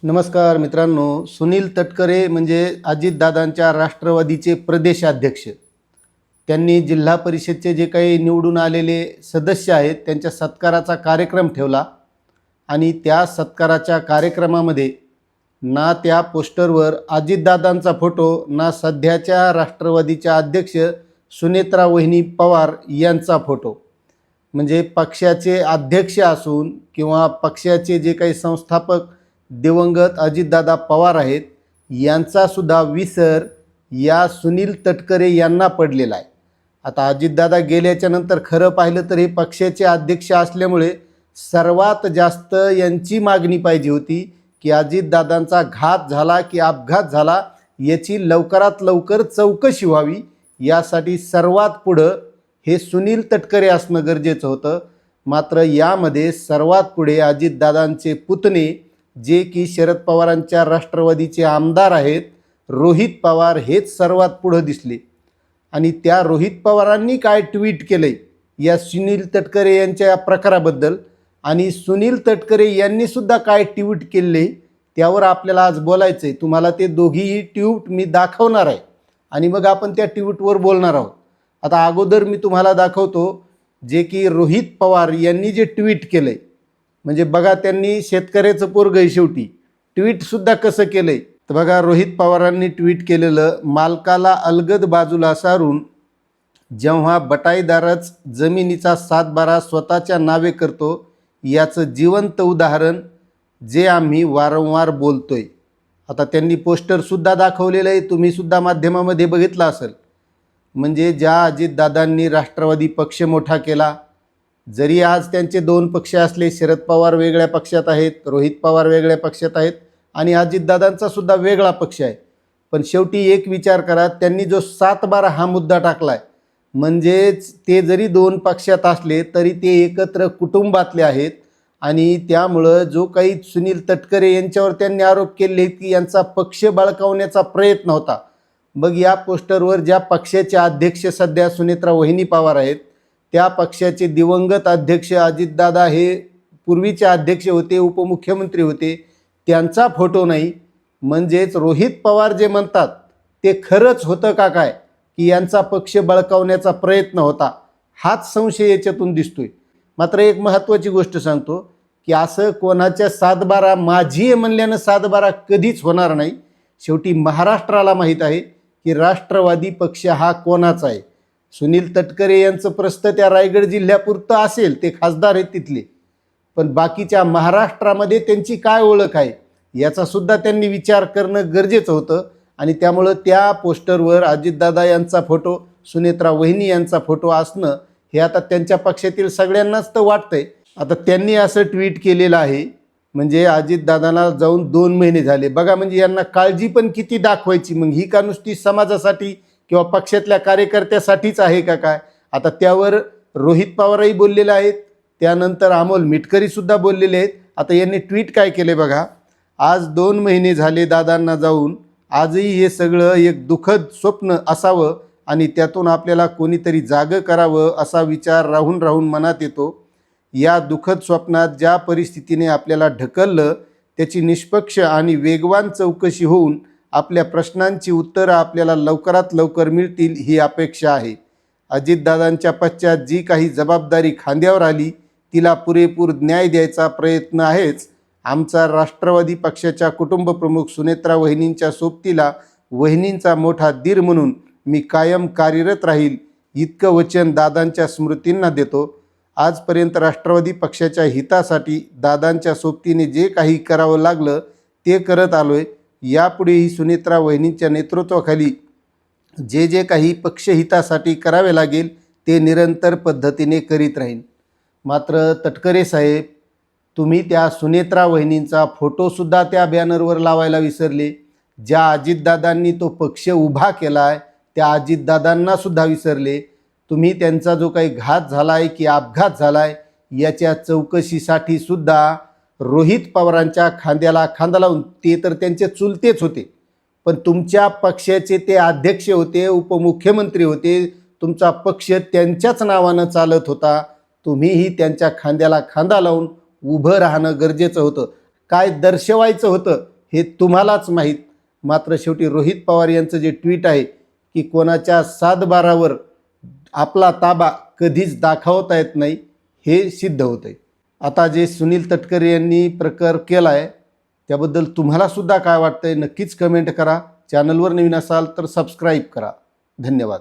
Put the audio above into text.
नमस्कार मित्रांनो, सुनील तटकरे म्हणजे अजितदादांच्या राष्ट्रवादीचे प्रदेशाध्यक्ष. त्यांनी जिल्हा परिषदचे जे काही निवडून आलेले सदस्य आहेत त्यांच्या सत्काराचा कार्यक्रम ठेवला आणि त्या सत्काराच्या कार्यक्रमामध्ये ना त्या पोस्टरवर अजितदादांचा फोटो ना सध्याच्या राष्ट्रवादीच्या अध्यक्ष सुनेत्रा वहिनी पवार यांचा फोटो. म्हणजे पक्षाचे अध्यक्ष असून किंवा पक्षाचे जे काही संस्थापक दिवंगत अजितदादा पवार आहेत यांचासुद्धा विसर या सुनील तटकरे यांना पडलेला आहे. आता अजितदादा गेल्याच्या नंतर खरं पाहिलं तर हे पक्षाचे अध्यक्ष असल्यामुळे सर्वात जास्त यांची मागणी पाहिजे होती की अजितदादांचा घात झाला की अपघात झाला याची लवकरात लवकर चौकशी व्हावी. यासाठी सर्वात पुढं हे सुनील तटकरे असणं गरजेचं होतं. मात्र यामध्ये सर्वात पुढे अजितदादांचे पुतणे जे की शरद पवारांच्या राष्ट्रवादीचे आमदार आहेत रोहित पवार हेच सर्वात पुढं दिसले. आणि त्या रोहित पवारांनी काय ट्विट केलंय या सुनील तटकरे यांच्या या प्रकाराबद्दल आणि सुनील तटकरे यांनी सुद्धा काय ट्विट केले त्यावर आपल्याला आज बोलायचं आहे. तुम्हाला ते दोघीही ट्विट मी दाखवणार आहे आणि मग आपण त्या ट्विटवर बोलणार आहोत. आता अगोदर मी तुम्हाला दाखवतो जे की रोहित पवार यांनी जे ट्विट केलंय. म्हणजे बघा त्यांनी शेतकऱ्याचं पोरगं आहे शेवटी ट्विटसुद्धा कसं केलंय तर बघा रोहित पवारांनी ट्विट केलेलं, मालकाला अलगद बाजूला सारून जेव्हा बटाईदारच जमिनीचा सातबारा स्वतःच्या नावे करतो याचं जिवंत उदाहरण जे आम्ही वारंवार बोलतोय. आता त्यांनी पोस्टरसुद्धा दाखवलेलं आहे, तुम्हीसुद्धा माध्यमामध्ये बघितलं असेल. म्हणजे ज्या अजितदादांनी राष्ट्रवादी पक्ष मोठा केला, जरी आज त्यांचे दोन पक्ष असले, शरद पवार वेगळ्या पक्षात आहेत, रोहित पवार वेगळ्या पक्षात आहेत आणि अजितदादांचा सुद्धा वेगळा पक्ष आहे, पण शेवटी एक विचार करा, त्यांनी जो 7-12 हा मुद्दा टाकला आहे म्हणजेच ते जरी दोन पक्षात असले तरी ते एकत्र कुटुंबातले आहेत. आणि त्यामुळं जो काही सुनील तटकरे यांच्यावर त्यांनी आरोप केले की यांचा पक्ष बळकावण्याचा प्रयत्न होता. मग या पोस्टरवर ज्या पक्षाचे अध्यक्ष सध्या सुनेत्रा वहिनी पवार आहेत त्या पक्षाचे दिवंगत अध्यक्ष अजितदादा हे पूर्वीचे अध्यक्ष होते, उपमुख्यमंत्री होते, त्यांचा फोटो नाही. म्हणजेच रोहित पवार जे म्हणतात ते खरंच होतं का काय की यांचा पक्ष बळकावण्याचा प्रयत्न होता, हाच संशय याच्यातून दिसतोय. मात्र एक महत्त्वाची गोष्ट सांगतो की असं कोणाच्या 7-12 माझी आहे म्हणल्यानं 7-12 कधीच होणार नाही. शेवटी महाराष्ट्राला माहीत आहे की राष्ट्रवादी पक्ष हा कोणाचा आहे. सुनील तटकरे यांचं प्रस्त त्या रायगड जिल्ह्यापुरतं असेल, ते खासदार आहेत तिथले, पण बाकीच्या महाराष्ट्रामध्ये त्यांची काय ओळख आहे याचासुद्धा त्यांनी विचार करणं गरजेचं होतं. आणि त्यामुळं त्या पोस्टरवर अजितदादा यांचा फोटो, सुनेत्रा वहिनी यांचा फोटो असणं हे आता त्यांच्या पक्षातील सगळ्यांनाच तर वाटतंय. आता त्यांनी असं ट्विट केलेलं आहे म्हणजे अजितदादांना जाऊन 2 महिने झाले बघा. म्हणजे यांना काळजी पण किती दाखवायची, मग ही का नुसती समाजासाठी किंवा पक्षातल्या कार्यकर्त्यासाठीच आहे का काय. आता त्यावर रोहित पवारही बोललेले आहेत, त्यानंतर अमोल मिटकरीसुद्धा बोललेले आहेत. आता यांनी ट्विट काय केले बघा, आज 2 महिने झाले दादांना जाऊन, आजही हे सगळं एक दुःखद स्वप्न असावं आणि त्यातून आपल्याला कोणीतरी जागं करावं असा विचार राहून राहून मनात येतो. या दुःखद स्वप्नात ज्या परिस्थितीने आपल्याला ढकललं त्याची निष्पक्ष आणि वेगवान चौकशी होऊन आपल्या प्रश्नांची उत्तरं आपल्याला लवकरात लवकर मिळतील ही अपेक्षा आहे. अजितदादांच्या पश्चात जी काही जबाबदारी खांद्यावर आली तिला पुरेपूर न्याय द्यायचा प्रयत्न आहेच. आमचा राष्ट्रवादी पक्षाच्या कुटुंबप्रमुख सुनेत्रा वहिनींच्या सोबतीला वहिनींचा मोठा दीर म्हणून मी कायम कार्यरत राहील इतकं वचन दादांच्या स्मृतींना देतो. आजपर्यंत राष्ट्रवादी पक्षाच्या हितासाठी दादांच्या सोबतीने जे काही करावं लागलं ते करत आलोय. यापुढेही सुनेत्रा वहिनींच्या नेतृत्वाखाली जे जे काही पक्षहितासाठी करावे लागेल ते निरंतर पद्धतीने करीत राहीन. मात्र तटकरे साहेब, तुम्ही त्या सुनेत्रा वहिनींचा फोटोसुद्धा त्या बॅनरवर लावायला विसरले. ज्या अजितदादांनी तो पक्ष उभा केला आहे त्या अजितदादांनासुद्धा विसरले. तुम्ही त्यांचा जो काही घात झाला आहे की अपघात झाला आहे याच्या चौकशीसाठी सुद्धा रोहित पवारांच्या खांद्याला खांदा लावून, ते तर त्यांचे चुलतेच होते, पण तुमच्या पक्षाचे ते अध्यक्ष होते, उपमुख्यमंत्री होते, तुमचा पक्ष त्यांच्याच नावानं चालत होता. तुम्हीही त्यांच्या खांद्याला खांदा लावून उभं राहणं गरजेचं होतं. काय दर्शवायचं होतं हे तुम्हालाच माहीत. मात्र शेवटी रोहित पवार यांचं जे ट्विट आहे की कोणाच्या सातबारावर आपला ताबा कधीच दाखवता येत नाही, हे सिद्ध होतं आहे. आता जे सुनील तटकरे यांनी प्रकार केला आहे त्याबद्दल तुम्हालासुद्धा काय वाटतं आहे नक्कीच कमेंट करा. चॅनलवर नवीन असाल तर सबस्क्राईब करा. धन्यवाद.